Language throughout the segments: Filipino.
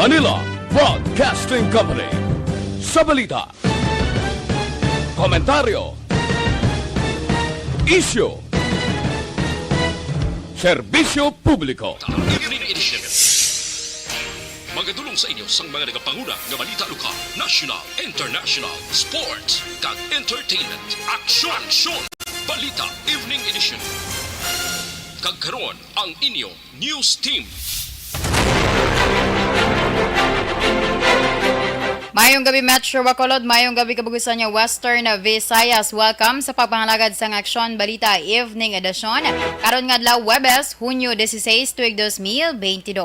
Manila Broadcasting Company. Sa balita, komentaryo, isyu, serbisyo publiko. Evening edition. Magadulong sa inyo sang mga nagapanguna nga balita lokal, national, international, sports, kag entertainment. Aksyon! Balita Evening Edition. Kag karon ang inyong news team. Mayong gabi Metro Bacolod, mayong gabi kabugusan niya Western Visayas. Welcome sa pagpangalagad sang Aksyon Balita Evening Edition. Karon nga adlaw Webes, Hunyo 16, tuig 2022.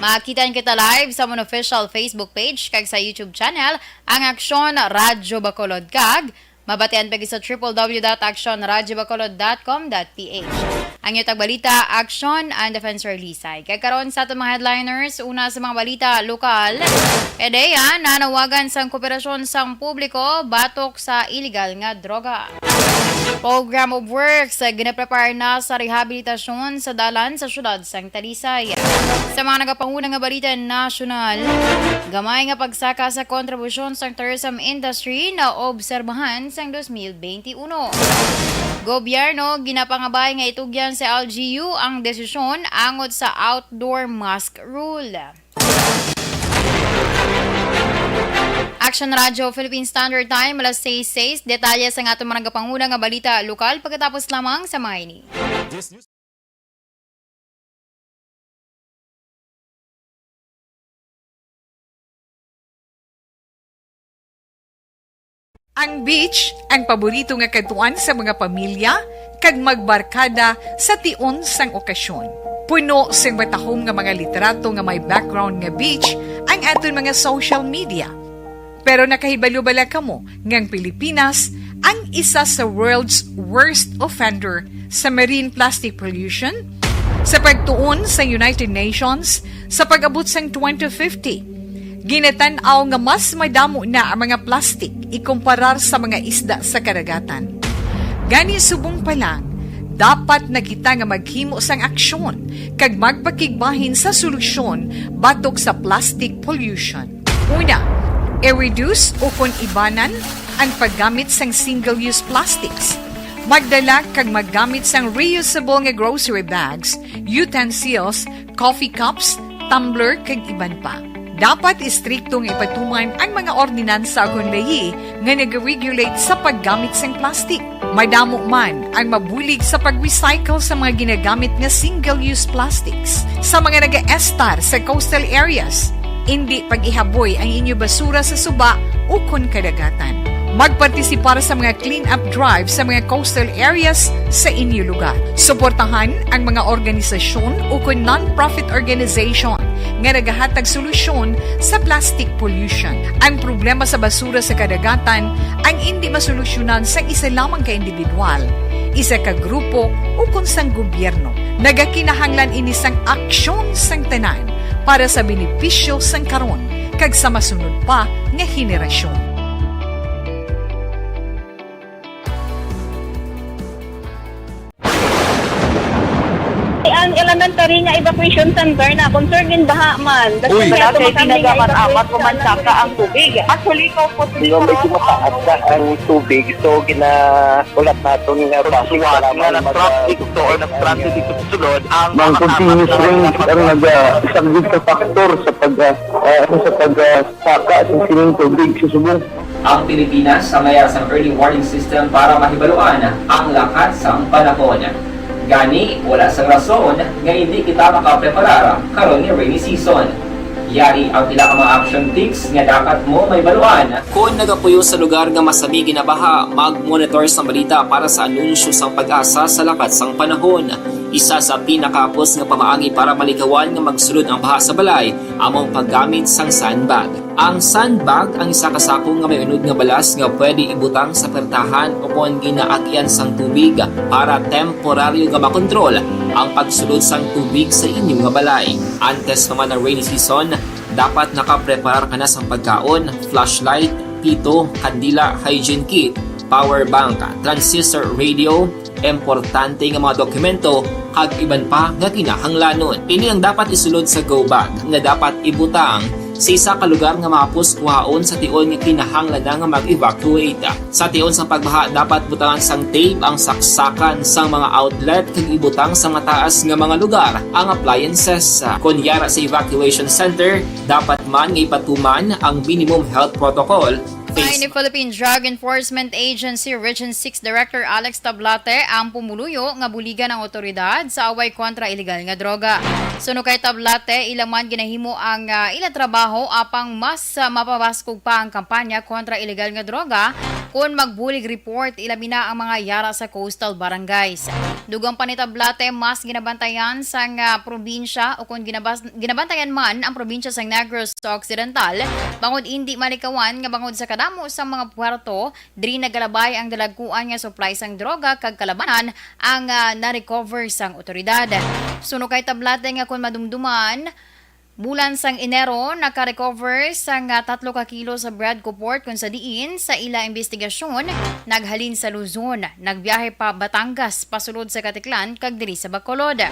Makitaan kita live sa mon official Facebook page kag sa YouTube channel ang Aksyon Radyo Bacolod kag mabatian pagi sa www.actionradyobacolod.com.ph. Ang iyong tagbalita, Aksyon and Defensor Lisay. Kaya karon sa itong mga headliners, una sa mga balita lokal, EDEA nanawagan sang kooperasyon sang publiko batok sa illegal nga droga. Program of Works ginaprepare na sa rehabilitasyon sa dalan sa syudad sang Talisay. Sa mga nagapanguna nga balita nasyonal, gamay nga pagsaka sa kontribusyon sa tourism industry na obserbahan sang 2021. Gobyerno ginapangabay nga itugyan sa LGU ang desisyon angod sa outdoor mask rule. Action Radio Philippine Standard Time alas 6:06, detalye sa atong mga nagapanguna nga balita lokal pagkatapos lamang sa mga ini. Ang beach ang paborito nga katuan sa mga pamilya kag magbarkada sa tion sang okasyon. Puno sing matahom nga mga literato nga may background nga beach ang aton mga social media. Pero nakahibalo-bala kamo nga ang Pilipinas ang isa sa world's worst offender sa marine plastic pollution sa pagtuon sa United Nations sa pag-abot sang 2050. Ginatanaw nga mas madamo na ang mga plastic ikumparar sa mga isda sa karagatan. Gani subong pa lang, dapat na kita nga maghimo sang aksyon kag magpakigbahin sa solusyon batok sa plastic pollution. Una, i-reduce o kung ibanan ang paggamit sang single-use plastics. Magdala kag maggamit sang reusable nga grocery bags, utensils, coffee cups, tumbler kag iban pa. Dapat istriktong ipatuman ang mga ordinansa akong lahi nga nag-regulate sa paggamit sang plastic. Madamo man ang mabulig sa pag-recycle sa mga ginagamit nga single-use plastics. Sa mga nag-estar sa coastal areas, hindi pag-ihaboy ang inyo basura sa suba o kon kadagatan. Magpartisipar sa mga clean-up drive sa mga coastal areas sa inyo lugar. Suportahan ang mga organisasyon o kon non-profit organization nga nagahatag solusyon sa plastic pollution. Ang problema sa basura sa kadagatan ang hindi masolusyonan sa isa lamang ka individual, isa ka grupo o kung sang gobyerno. Nagakinahanglan ini sang aksyon sang tanan para sa benepisyo sang karon kag sa masunod pa nga henerasyon. Ang elementary nga evacuation center na concern din baha man. Uy, kasi tinagaman amat kumansaka ang tubig. Actually, ko po Di ba medyo mataas na ang tubig, so ginaulat natin nga traffic to or nag-transit dito sa sulod ang Mang continuous rin ang nag-isagid sa faktor sa pagsaka sa sining tubig sa subong. Ang Pilipinas sa maya sa early warning system para mahibaluan ang lakat sa panahon. Gani, wala sang rason nga hindi kita makapreparara karon ni rainy season. Yari ang pila ka mga action tips nga dapat mo may baluan. Kung nagapuyo sa lugar nga masabi ginabaha, mag-monitor sa balita para sa anunsyo sang pag-asa sa lakat sang panahon. Isa sa pinakapos nga pamaagi para maligawan nga magsulod ang baha sa balay, among paggamit sang sandbag. Ang sandbag ang isa kasakong nga may unod nga balas nga pwede ibutang sa pertahan upon ginaagyan sang tubig para temporaryo nga makontrol ang pagsulod sang tubig sa inyong nga balay. Antes naman ng rainy season, dapat nakapreparar ka na sa pagkaon, flashlight, pito, kandila, hygiene kit, power bank, transistor radio, importante nga mga dokumento kag iban pa nga kinahanglanon. Ini ang dapat isulod sa go bag nga dapat ibutang sa isa ka lugar nga mapos kuhaon sa tion nga kinahanglan nga mag-evacuate. Sa tion sang pagbaha dapat butangan sang tape ang saksakan sang mga outlet kag ibutang sa mataas nga mga lugar ang appliances. Kunyara sa evacuation center, dapat man nga ipatuman ang minimum health protocol. Ni Philippine Drug Enforcement Agency Region 6 Director Alex Tablate ang pumuluyo nga buligan ng otoridad sa away kontra illegal nga droga. Suno kay Tablate, ilaman ginahimo ang ila trabaho apang mas mapabaskog pa ang kampanya kontra illegal nga droga kung magbulig report ilabi na ang mga yara sa coastal barangays. Dugang pa ni Tablate, mas ginabantayan sa probinsya o kung ginabantayan man ang probinsya sa Negros Occidental, bangod hindi malikawan nga bangod sa kadamo sa mga puerto, diri nagalabay ang dalagkuan nga supply sang droga kag kalabanan ang na-recover sang otoridad. Suno kay Tablate nga kung madumduman, bulan sang Enero, naka-recover sang 3 ka kilo sa Bradco Port kung sa diin sa ila investigasyon, naghalin sa Luzon, nagbiyahe pa Batangas, pasulod sa Katiklan, kag diri sa Bacolod.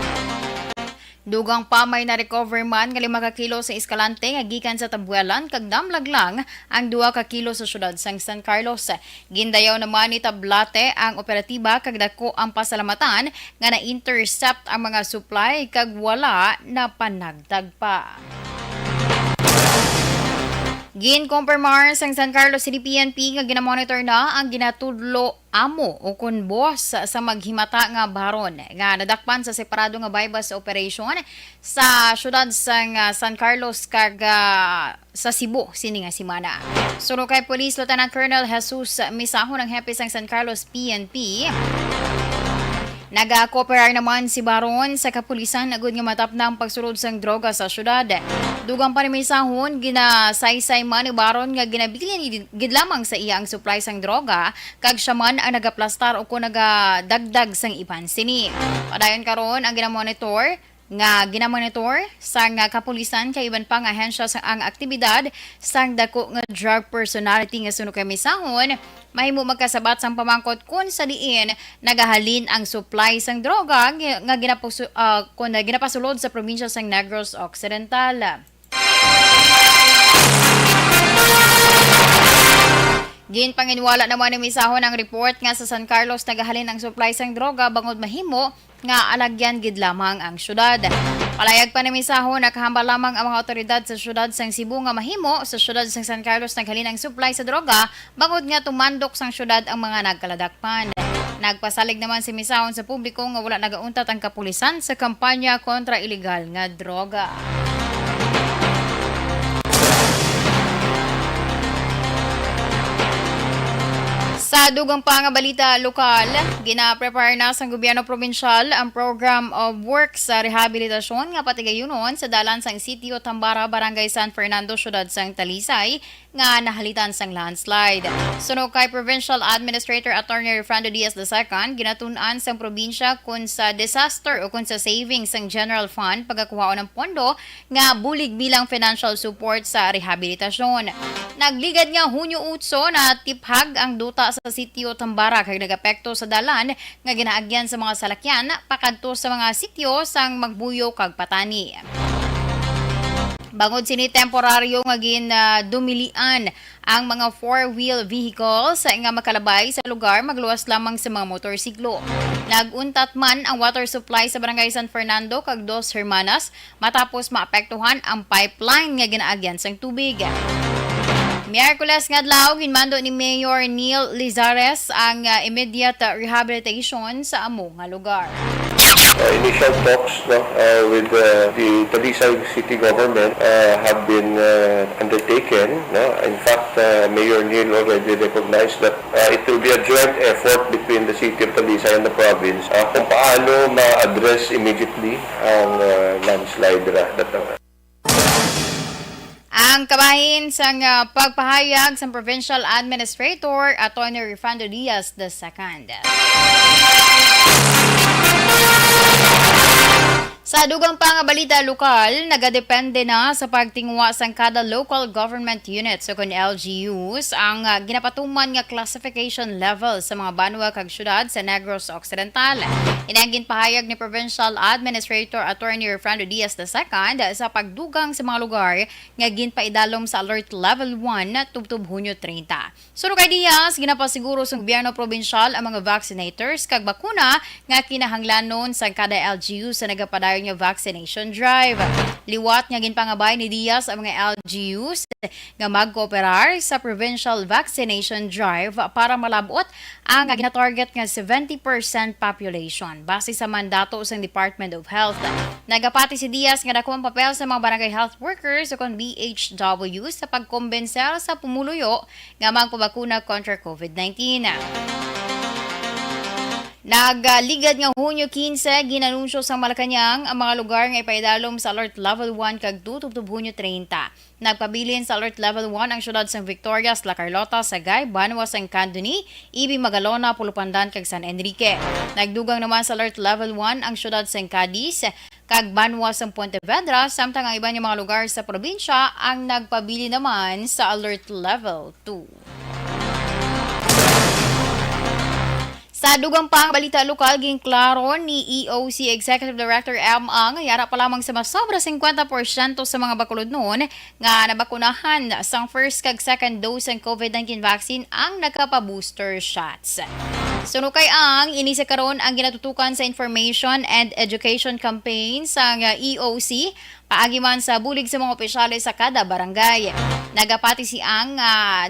Dugang pa may na-recover man nga 5 ka kilo sa Escalante nga gikan sa Tabuelan kag damlag lang ang 2 ka kilo sa syudad sang San Carlos. Gindayaw naman ni Tablate ang operatiba kag dako ang pasalamatan nga na-intercept ang mga supply kag wala na panagdag pa. Ginkonfirmar sang San Carlos City PNP nga ginamonitor na ang ginatudlo amo o kun boss sa maghimata nga baron nga nadakpan sa separado nga bypass operation sa syudad sang San Carlos kag sa Cebu sini nga semana. Suno kay Police Lieutenant Colonel Jesus Misahon ang hepe sang San Carlos PNP. Nag-cooperar naman si Baron sa kapulisan agud nga matap na ang pagsulod sang droga sa syudad. Dugang pa ni Misahon, ginasaysay man ni Baron nga ginabilin gid lamang sa iya ang supply sang droga kag siya man ang nagaplastar o kung nagadagdag sang iban sini. Padayon karon ang ginamonitor sang kapulisan kay iban pa nga ahensya sa ang aktibidad sang dako nga drug personality nga suno kay Misahon, mahimo magkasabat sang pamangkot kun sa diin nagahalin ang supply sang droga nga ginapasulod sa probinsya sang Negros Occidental. Ginpanginwala naman ni Misahon ang report nga sa San Carlos nagahalin ang supply sang droga bangod mahimo nga alagyan gid lamang ang syudad. Palayag pa ni Misahon nakahambal lamang ang mga otoridad sa syudad sang Cebu nga mahimo sa syudad sang San Carlos naghalin ang supply sa droga bangod nga tumandok sang syudad ang mga nagkaladakpan. Nagpasalig naman si Misahon sa publiko nga wala nagauntat ang kapulisan sa kampanya kontra illegal nga droga. Sa dugang pa nga balita lokal, gina-prepare na sa gobyerno probinsyal ang program of work sa rehabilitasyon nga patigayunon sa dalan sang sitio Tambara, Barangay San Fernando, syudad sang Talisay nga nahalitan sang landslide. Suno kay Provincial Administrator Attorney Refrando Diaz II, ginatun-an sang probinsya kun sa disaster o kun sa savings sang General Fund pagkakuhaon ng pondo nga bulig bilang financial support sa rehabilitasyon. Nagligad nga Hunyo 8 na tiphag ang duta sa sitio Tambara kay nagapekto sa dalan nga ginaagyan sa mga salakyan pakadto sa mga sitio sang Magbuyo kag Patani. Bangod sini temporaryo nga dumilian ang mga 4-wheel vehicles nga makalabay sa lugar magluwas lamang sa mga motorsiklo. Naguntat man ang water supply sa Barangay San Fernando kag Dos Hermanas matapos maapektuhan ang pipeline nga ginaagyan sang tubig. Miyerkules nga adlaw ginmando ni Mayor Neil Lizares ang immediate rehabilitation sa amo nga lugar. Initial talks with the Talisay City Government have been undertaken. In fact, Mayor Neil already recognized that it will be a joint effort between the City of Talisay and the province kung paano ma-address immediately ang landslide Ang kabahin sang pagpahayag sa Provincial Administrator Atty. Refrando Diaz II. Sa dugang pa nga balita lokal, nagadepende na sa pagtingwa sang kada local government units o kun LGUs ang ginapatuman nga classification level sa mga banwa kag syudad sa Negros Occidental. Inangin pahayag ni Provincial Administrator Attorney Fernando Diaz II sa pagdugang sa mga lugar nga ginpaidalom sa Alert Level 1 tubtob Hunyo 30. Suno kay Diaz, ginapasiguro sa gobyerno probinsyal ang mga vaccinators kag bakuna nga kinahanglanon sa kada LGU sa nagapadayon nga vaccination drive. Liwat nga ginpangabay ni Diaz ang mga LGUs nga magkooperar sa provincial vaccination drive para malabot ang ginatarget nga 70% population base sa mandato sa Department of Health. Nagapati si Diaz nga dako ang papel sa mga barangay health workers o kon BHW sa pagkombenser sa pumuluyo nga magpabakuna kontra COVID-19. Nagligad nga Hunyo 15, ginanunsyo sa Malacañang ang mga lugar nga ipaidalom sa Alert Level 1 kag 2 tubtob Hunyo 30. Nagpabilin sa Alert Level 1 ang syudad sang Victorias, La Carlota, Sagay, Banwa, San Candoni, Ibi, Magalona, Pulupandan kag San Enrique. Nagdugang naman sa Alert Level 1 ang syudad sang Cadiz, kag Banwa sang Pontevedra, samtang ang iba niya mga lugar sa probinsya ang nagpabili naman sa Alert Level 2. Sa dugang pang balita lokal, ginklaro ni EOC Executive Director M. Ang yara pa lamang sa mas sobra 50% sa mga bakulod noon nga nabakunahan sa first kag second dose ng COVID-19 vaccine ang nagkapa-booster shots. Sunukay ang inisa karon ang ginatutukan sa Information and Education Campaign sa EOC paagi man sa bulig sa mga opisyales sa kada barangay. Nagapati si ang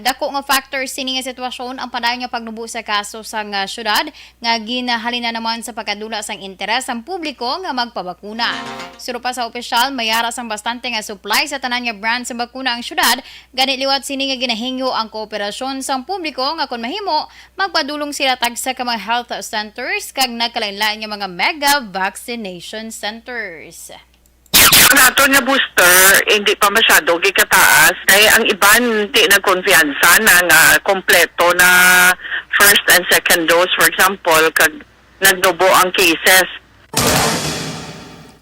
dako nga factors sini nga sitwasyon ang padayon nga pagnubo sa kaso sa syudad nga ginahalina naman sa pagkadula sang interes ang publiko nga magpabakuna. Suro pa sa opisyal, mayara sang bastante nga supply sa tanan nga brand sa bakuna ang syudad, gani liwat sini nga ginahingyo ang kooperasyon sang publiko nga kun mahimo magpadulong sila tagsa ka mga health centers kag nagkalain-lain nga mga mega vaccination centers. Nato nga booster, hindi pa masyado gikataas. Kaya ang iban, di na konfiansa na nga kompleto na first and second dose, for example, kag nagdubo ang cases.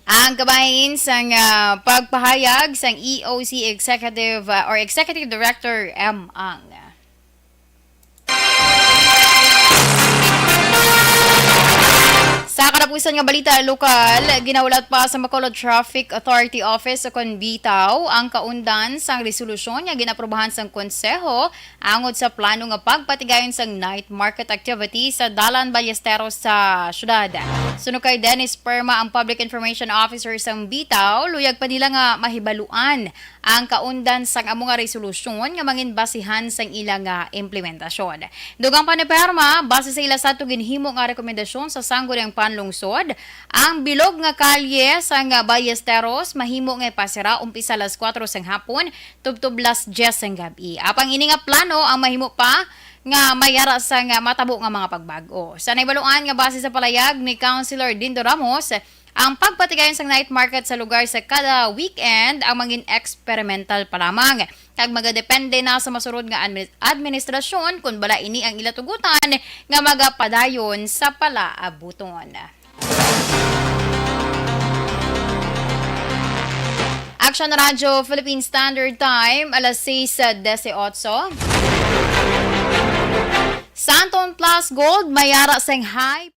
Ang kabahin sang pagpahayag sang EOC Executive or Executive Director M. Ang. Sa katapusan nga balita lokal, ginaulat pa sa Bacolod Traffic Authority Office sa Bitaw ang kaundan sang resolusyon nga ginaprobahan sang konseho angod sa plano nga pagpatigayon sang night market activity sa Dalan Ballesteros sa syudad. Suno kay Dennis Perma, ang Public Information Officer sang Bitaw, luyag pa nila nga mahibaluan ang kaundan sang amo nga resolusyon nga mangin basihan sang ilang implementasyon. Dugang pa ni Perma, base sa ila sa ginhimo nga rekomendasyon sa sanggol ng panlungsod, ang bilog nga kalye sang Ballesteros mahimo nga ipasira umpisa alas 4 sang hapon tubtob alas 10 sang gabi. Apang ini nga plano ang mahimo pa nga mayara sa nga matabo nga mga pagbago. Sa naibaluan nga base sa palayag ni Councilor Dindo Ramos, ang pagpatigayon sa night market sa lugar sa kada weekend ang maging experimental pa lamang. Kag magadepende na sa masurod nga administrasyon kung bala ini ang ilatugutan nga magapadayon sa palaabuton. Action Radio Philippine Standard Time, alas 6:18. Santon Plus Gold, mayara sang high.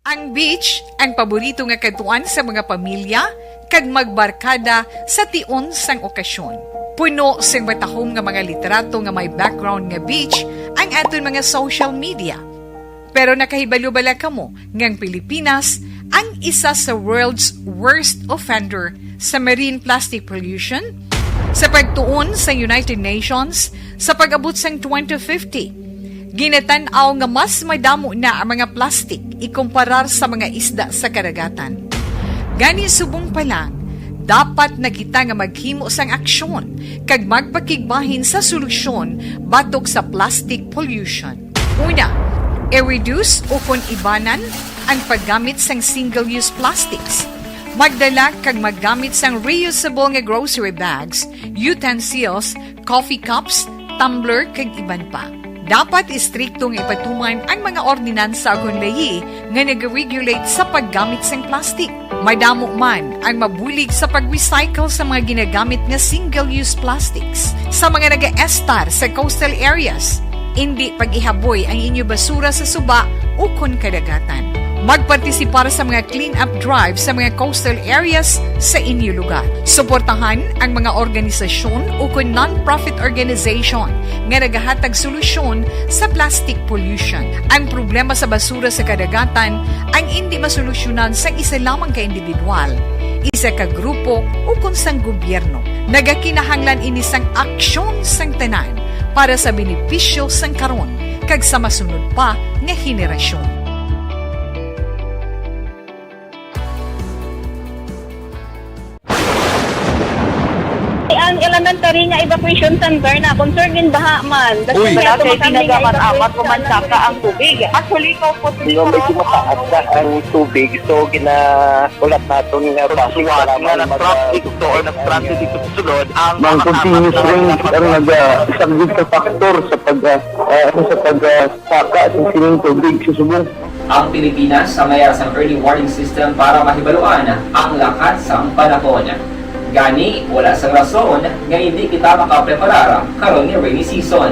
Ang beach ang paborito nga katuan sa mga pamilya kag magbarkada sa tion sang okasyon. Puno sing matahom nga mga literato nga may background nga beach ang aton mga social media. Pero nakahibalo-bala kamo ngang Pilipinas ang isa sa world's worst offender sa marine plastic pollution sa pagtuon sa United Nations sa pag-abot sang 2050. Ginatanaw nga mas madamo na ang mga plastic ikumparar sa mga isda sa karagatan. Gani subong pa lang, dapat na kita nga maghimo sang aksyon kag magpakigbahin sa solusyon batok sa plastic pollution. Una, i-reduce o kung ibanan ang paggamit sang single-use plastics. Magdala kag maggamit sang reusable nga grocery bags, utensils, coffee cups, tumbler kag iban pa. Dapat istriktong ipatuman ang mga ordinansa agon layi nga nag-regulate sa paggamit sang plastic. Madamo man ang mabulig sa pag-recycle sa mga ginagamit nga single-use plastics. Sa mga nag-estar sa coastal areas, hindi pag-ihaboy ang inyo basura sa suba o kon kadagatan. Magpartisipar sa mga clean-up drive sa mga coastal areas sa inyo lugar. Suportahan ang mga organisasyon o kung non-profit organization nga nagahatag solusyon sa plastic pollution. Ang problema sa basura sa kadagatan ang hindi masolusyonan sa isa lamang ka individual, isa ka grupo o kung sang gobyerno. Nagakinahanglan ini sang aksyon sang tanan para sa benepisyo sang karon kag sa masunod pa nga henerasyon. Ang elementary nga evacuation center na concern din baha man. Uy. Wala kay pinagamat-amat pumansaka ang tubig. Actually, ko po Yung medyo mataas na ang tubig, so ginaulat natin nga pasuwat nga nag-traffic to or nag-transit dito sa sulod. Ang continuous range ang nag-isagid ka factor sa pagsaka at sining tubig sa subong. Ang Pilipinas sa mayroon sa early warning system para mahibaluan ang lakas ng panahon. Gani, wala sang rason nga hindi kita makapreparara karon ni rainy season.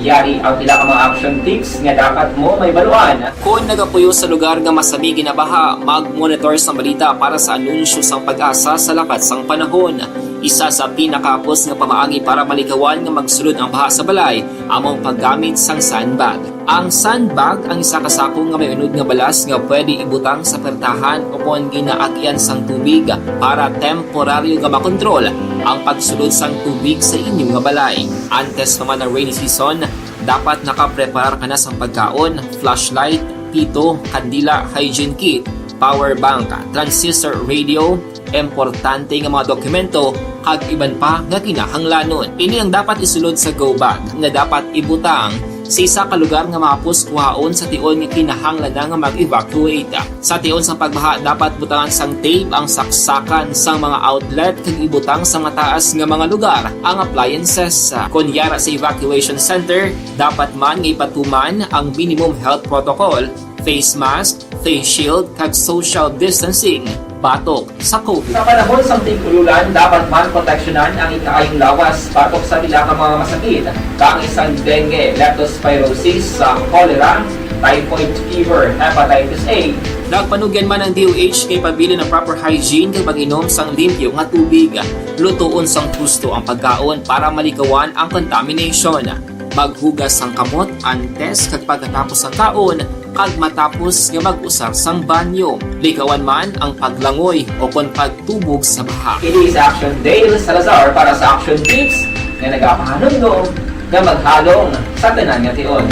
Yari ang pila ka mga action tips nga dapat mo may baluan. Kung nagapuyo sa lugar nga masabi ginabaha, mag-monitor sa balita para sa anunsyo sang pag-asa sa lakas sang panahon. Isa sa pinakapos nga pamaagi para malikawan nga magsulod ang baha sa balay, among paggamit sang sandbag. Ang sandbag ang isa kasako nga may unod nga balas nga pwede ibutang sa pertahan upon ginaagyan sang tubig para temporaryo nga makontrol ang pagsulod sang tubig sa inyong nga balay. Antes naman ng rainy season, dapat nakapreparar ka na sang pagkaon, flashlight, pito, kandila, hygiene kit, power bank, transistor radio, importante nga mga dokumento kag iban pa nga kinahanglanon. Ini ang dapat isulod sa go bag nga dapat ibutang sa isa ka lugar nga mapos kuhaon sa tion nga kinahanglan nga mag-evacuate. Sa tion sa pagbaha dapat butangan sang tape ang saksakan sang mga outlet kag ibutang sa mataas nga mga lugar ang appliances. Kunyara sa evacuation center, dapat man nga ipatuman ang minimum health protocol, face mask, face shield kag social distancing batok sa COVID. Sa panahon sa tigululan, dapat man proteksyonan ang ikaayong lawas batok sa pila ka mga masakit. Kang isang dengue, leptospirosis, cholera, typhoid fever, hepatitis A. Nagpanugyan man ang DOH kay pabili ng proper hygiene kay pag-inom sang limpyo nga tubig. Lutuon sang gusto ang pagkaon para malikawan ang contamination. Maghugas sang kamot antes kag pagkatapos ang kaon kag matapos nga mag-usar sang banyo. Likawan man ang paglangoy o kon pagtubog sa baha. It is Action Dale Salazar para sa Action Tips nga nagapahanungdong nga maghalong sa tanan nga tion.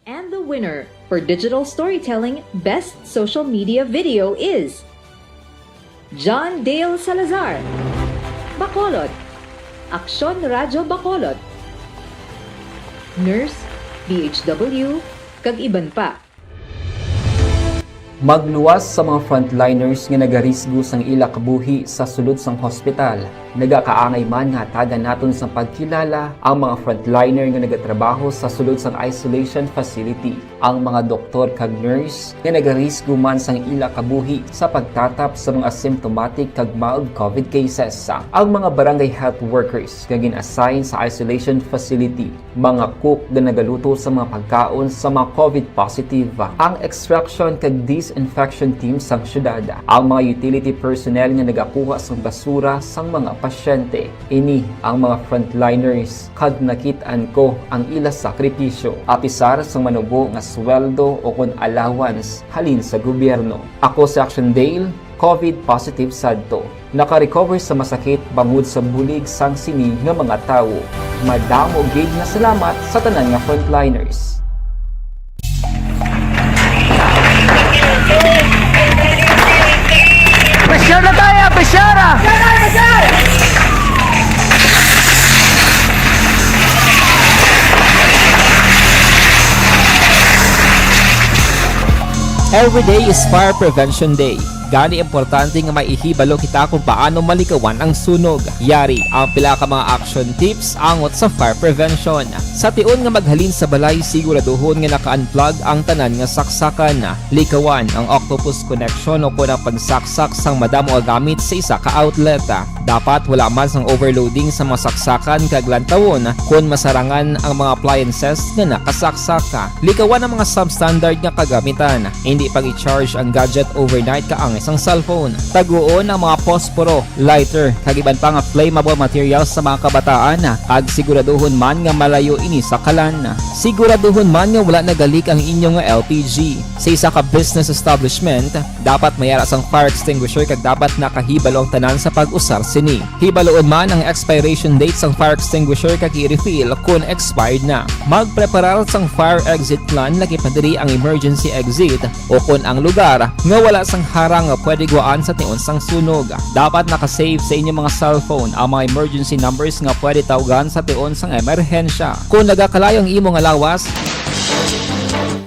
And the winner for Digital Storytelling Best Social Media Video is John Dale Salazar, Bacolod, Aksyon Radyo Bacolod, Nurse, DHW, kag iban pa. Magluwas sa mga frontliners nga nagarisgo sang ila kabuhi sa sulod sang hospital. Nagakaangay man nga hatagan naton sa pagkilala ang mga frontliner nga nagatrabaho sa sulod sang isolation facility. Ang mga doktor kag nurse nga nagarisgo man sang ila kabuhi sa pagtatap sa mga symptomatic kag mild COVID cases. Ang mga barangay health workers nga gin-assign sa isolation facility, mga cook nga nagaluto sa mga pagkaon sa mga COVID positive, ang extraction kag disinfection team sang syudad, ang mga utility personnel nga nagakuha sang basura sang mga pasyente. Ini ang mga frontliners kag nakit-an ko ang ila sakripisyo apisar sang manubo nga sweldo o kon allowance halin sa gobyerno. Ako si Action Dale, COVID positive sadto. Naka-recover sa masakit bangod sa bulig sang sini nga mga tawo. Madamo gid nga salamat sa tanan nga frontliners. Pressure na tayo! Pressure! Every day is Fire Prevention Day. Gani importante nga maihibalo kita kung paano malikawan ang sunog. Yari ang pila ka mga action tips angot sa fire prevention. Sa tion nga maghalin sa balay, siguraduhon nga naka-unplug ang tanan nga saksakan. Likawan ang octopus connection o kung ang pagsaksak sang madamo nga gamit sa isa ka outlet. Dapat wala man sang overloading sa mga saksakan kag lantawon kung masarangan ang mga appliances nga nakasaksaka. Likawan ang mga substandard nga kagamitan. Hindi pag i-charge ang gadget overnight kaangis ang cellphone. Taguon ang mga posporo, lighter, kag iban pa nga flammable materials sa mga kabataan. Kag siguraduhon man nga malayo ini sa kalan. Siguraduhon man nga wala nagalik ang inyong LPG. Sa isa ka business establishment, dapat mayara sang fire extinguisher kag dapat nakahibalo ang tanan sa pag-usar sini. Hibaloon man ang expiration date sang fire extinguisher kag i-refill kung expired na. Magpreparar sang fire exit plan lagi pa diri ang emergency exit o kung ang lugar nga wala sang harang nga pwede guaan sa tion sang sunog. Dapat nakasave sa inyong mga cellphone ang mga emergency numbers nga pwede tawagan sa tion sang emerhensya. Kung nagakalayo ang imong lawas,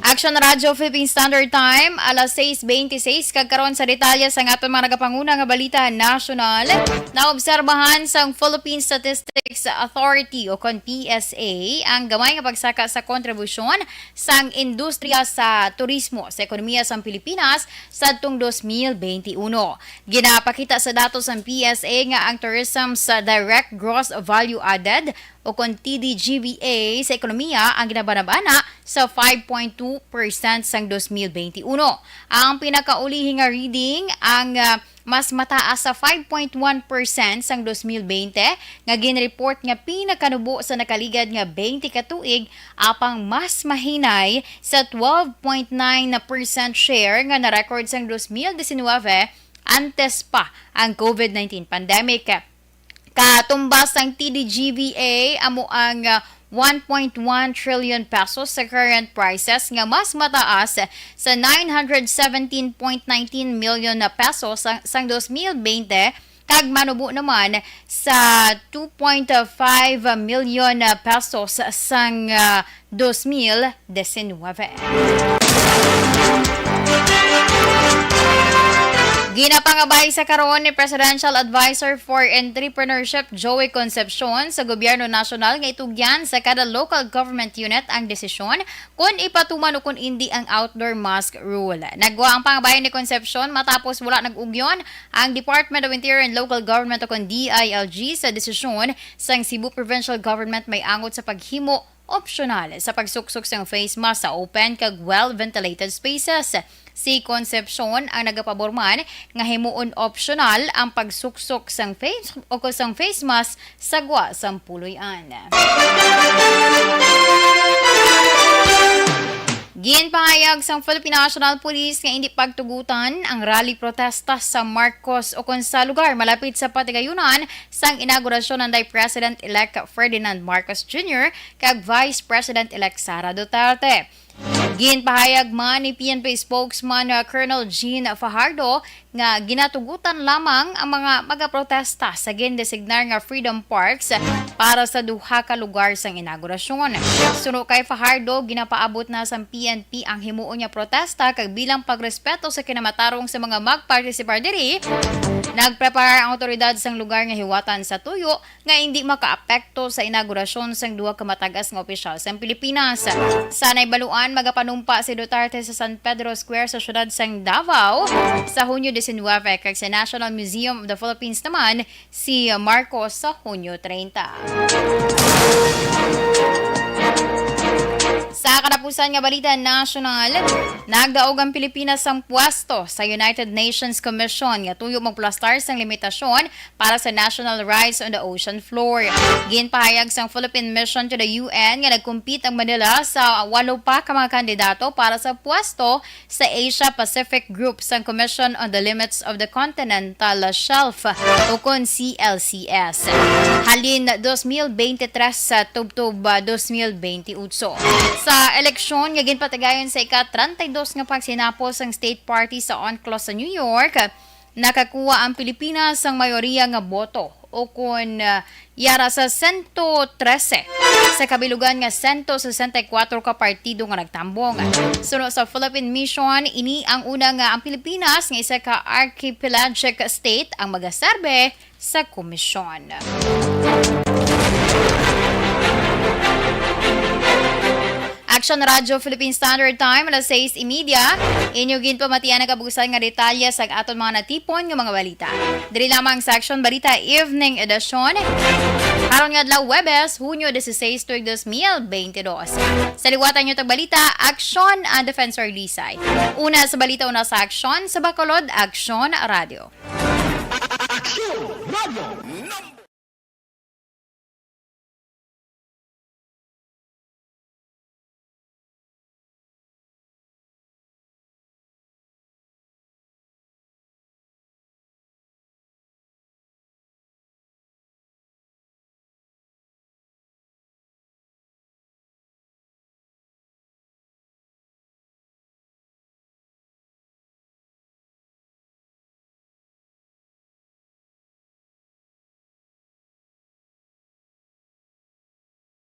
Action Radio Philippine Standard Time, alas 6:26, kagkaroon sa detalye sa aton mga nagapanguna nga balita nasyonal. Naobserbahan sang Philippine Statistics Authority o kon PSA ang gamay nga pagsaka sa kontribusyon sang industriya sa turismo sa ekonomiya sang Pilipinas sadtong 2021. Ginapakita sa datos sang PSA nga ang tourism sa direct gross value added o kung TDGVA sa ekonomiya ang ginabanabana sa 5.2% sang 2021. Ang pinakaulihing nga reading ang mas mataas sa 5.1% sang 2020 nga ginreport nga pinakanubo sa nakaligad nga 20 ka tuig apang mas mahinay sa 12.9% share nga na-record sang 2019 antes pa ang COVID-19 pandemic. Katumbas ang TDGVA amo ang 1.1 trillion pesos sa current prices nga mas mataas sa 917.19 million na pesos sang 2020 kag manubo naman sa 2.5 million pesos sang 2019. Ginapangabay sa karon ni Presidential Advisor for Entrepreneurship Joey Concepcion sa Gobyerno Nasyonal nga itugyan sa kada local government unit ang desisyon kung ipatuman o kung hindi ang outdoor mask rule. Nagwa ang pangabayan ni Concepcion matapos wala nag-ugyon ang Department of Interior and Local Government o kung DILG sa desisyon sang Cebu Provincial Government may angot sa paghimo optional sa pagsuksok sang face mask sa open kag well-ventilated spaces. Si Concepcion ang nagapaborman nga himuon optional ang pagsuksok sang face mask sa gwa sang puloy-an. Ginpahayag sang Philippine National Police nga hindi pagtugutan ang rally protesta sa Marcos o kung sa lugar malapit sa patigayunan sang inaugurasyon ng President-elect Ferdinand Marcos Jr. kag Vice President-elect Sara Duterte. Ginpahayag man ni PNP spokesman Colonel Jean Fajardo nga ginatugutan lamang ang mga magaprotesta sa gindesignar nga Freedom Parks para sa duha ka lugar sang inaugurasyon. Suno kay Fajardo, ginapaabot na sa PNP ang himuon nga protesta kag bilang pagrespeto sa kinamatarong sa mga magpartisipar diri. Nagprepare ang otoridad sang lugar nga hiwatan sa tuyo nga hindi makaapekto sa inaugurasyon sang duha ka matagas nga opisyal sa Pilipinas. Sa naibaluan magapanumpa si Duterte sa San Pedro Square sa syudad sang Davao sa Hunyo 19 kag sa National Museum of the Philippines naman si Marcos sa Hunyo 30. Sa katapusan nga balita nasyonal, nagdaog ang Pilipinas ang pwesto sa United Nations Commission nga tuyo magplastar sang limitasyon para sa national rights on the ocean floor. Ginpahayag sang Philippine Mission to the UN nga nagkumpit ang Manila sa 8 pa ka mga kandidato para sa pwesto sa Asia Pacific Group sang Commission on the Limits of the Continental Shelf o kon CLCS. Halin 2023 sa tubtob 2028. Sa eleksyon nga ginpatagayon sa ika-32 nga pagsinapos ang state party sa UNCLOS sa New York, nakakuha ang Pilipinas ang mayoriya nga boto o kung yara sa 113 sa kabilugan nga 164 ka partido nga nagtambong. Sunod sa Philippine Mission, ini ang una nga ang Pilipinas nga isa ka archipelagic state ang magaserbe sa komisyon. Action Radio Philippine Standard Time, alas 6:30. Inyo ginpamatian ang kabugusan nga detalye sa aton mga natipon nga mga balita. Diri lamang sa Action Balita Evening Edition. Karon nga adlaw Huwebes, Hunyo 16, 2022. Sa liwatan nyo tag balita, Action and Defensor Lisay. Una sa balita, una sa Action, sa Bacolod, Action Radio. Action Radio!